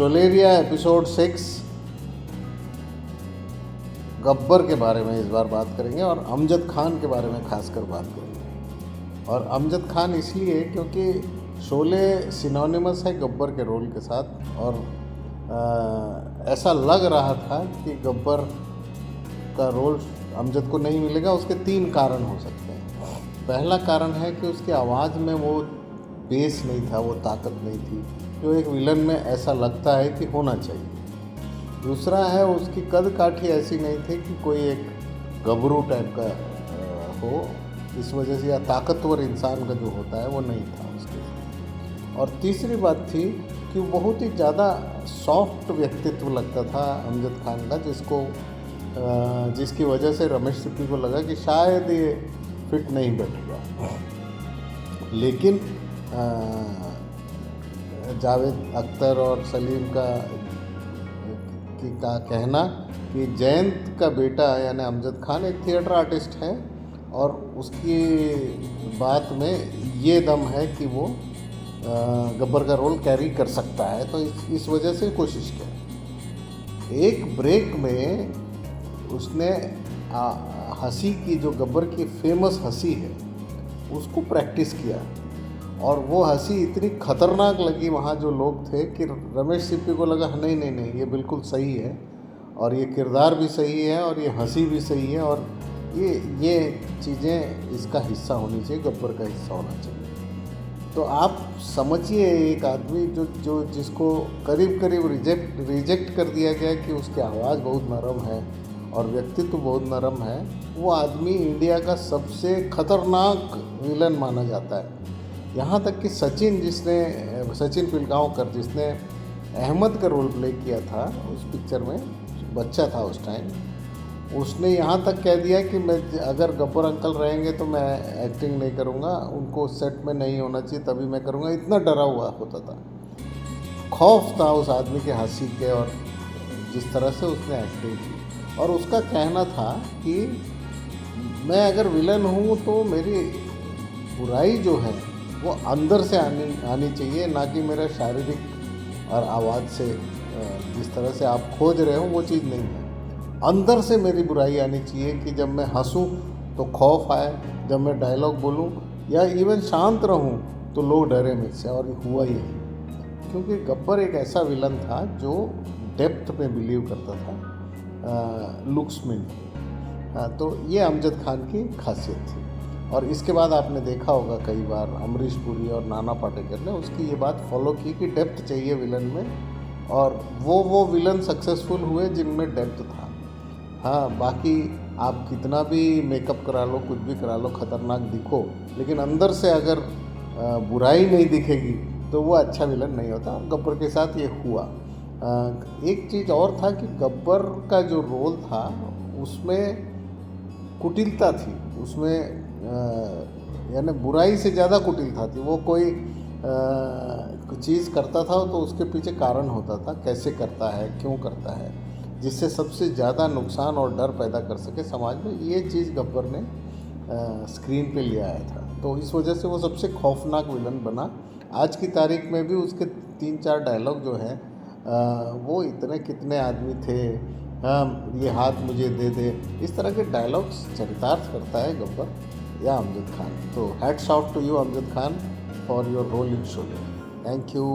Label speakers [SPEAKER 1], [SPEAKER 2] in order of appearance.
[SPEAKER 1] शोलेरिया episode 6 Gabbar के बारे में इस बार बात करेंगे और अमजद खान के बारे में खासकर बात करेंगे। और अमजद खान इसलिए क्योंकि शोले सिनोनिमस है गब्बर के रोल के साथ और ऐसा लग रहा था कि गब्बर का रोल अमजद को नहीं मिलेगा। उसके 3 कारण हो सकते हैं। पहला कारण है कि उसकी आवाज़ में वो बेस नहीं था, वो ताकत नहीं थी जो एक विलन में ऐसा लगता है कि होना चाहिए। दूसरा है उसकी कद काठी ऐसी नहीं थी कि कोई एक गबरू टाइप का हो, इस वजह से या ताकतवर इंसान का जो होता है वो नहीं था उसके। और तीसरी बात थी कि वो बहुत ही ज़्यादा सॉफ्ट व्यक्तित्व लगता था अमजद खान का, जिसकी वजह से रमेश सिप्पी को लगा कि शायद ये फिट नहीं बैठेगा। लेकिन जावेद अख्तर और सलीम का कहना कि जयंत का बेटा यानी अमजद खान एक थिएटर आर्टिस्ट है और उसकी बात में ये दम है कि वो गब्बर का रोल कैरी कर सकता है, तो इस वजह से कोशिश की। एक ब्रेक में उसने हंसी की, जो गब्बर की फेमस हंसी है, उसको प्रैक्टिस किया और वो हंसी इतनी खतरनाक लगी वहाँ जो लोग थे कि रमेश सिप्पी को लगा नहीं नहीं नहीं ये बिल्कुल सही है और ये किरदार भी सही है और ये हंसी भी सही है और ये चीज़ें इसका हिस्सा होनी चाहिए, गब्बर का हिस्सा होना चाहिए। तो आप समझिए एक आदमी जो जिसको करीब करीब रिजेक्ट कर दिया गया कि उसकी आवाज़ बहुत नरम है और व्यक्तित्व बहुत नरम है, वो आदमी इंडिया का सबसे खतरनाक विलन माना जाता है। यहाँ तक कि सचिन पिलगांवकर जिसने अहमद का रोल प्ले किया था उस पिक्चर में, बच्चा था उस टाइम, उसने यहाँ तक कह दिया कि मैं अगर गब्बर अंकल रहेंगे तो मैं एक्टिंग नहीं करूँगा, उनको सेट में नहीं होना चाहिए तभी मैं करूँगा। इतना डरा हुआ होता था, खौफ था उस आदमी के हंसी के और जिस तरह से उसने एक्टिंग की। और उसका कहना था कि मैं अगर विलन हूँ तो मेरी बुराई जो है वो अंदर से आनी चाहिए, ना कि मेरा शारीरिक और आवाज़ से जिस तरह से आप खोज रहे हो वो चीज़ नहीं है। अंदर से मेरी बुराई आनी चाहिए कि जब मैं हंसूं तो खौफ आए, जब मैं डायलॉग बोलूं या इवन शांत रहूं तो लोग डरे मुझसे। और हुआ यही, क्योंकि गब्बर एक ऐसा विलन था जो डेप्थ में बिलीव करता था, लुक्स में नहीं। तो ये अमजद खान की खासियत थी। और इसके बाद आपने देखा होगा कई बार अमरीश पुरी और नाना पाटेकर ने उसकी ये बात फॉलो की कि डेप्थ चाहिए विलन में, और वो विलन सक्सेसफुल हुए जिनमें डेप्थ था। हाँ, बाकी आप कितना भी मेकअप करा लो, कुछ भी करा लो, खतरनाक दिखो, लेकिन अंदर से अगर बुराई नहीं दिखेगी तो वो अच्छा विलन नहीं होता। गब्बर के साथ ये हुआ। एक चीज़ और था कि गब्बर का जो रोल था उसमें कुटिलता थी, उसमें यानी बुराई से ज़्यादा कुटिलता थी। वो कोई चीज़ करता था तो उसके पीछे कारण होता था, कैसे करता है, क्यों करता है, जिससे सबसे ज़्यादा नुकसान और डर पैदा कर सके समाज में। ये चीज़ गब्बर ने स्क्रीन पे ले आया था, तो इस वजह से वो सबसे खौफनाक विलन बना। आज की तारीख में भी उसके 3-4 डायलॉग जो हैं वो इतने कितने आदमी थे, हाँ ये हाथ मुझे दे दे, इस तरह के डायलॉग्स चरितार्थ करता है गब्बर या अमजद खान। तो hats off to you Amjad Khan for your role in Sholay. Thank you.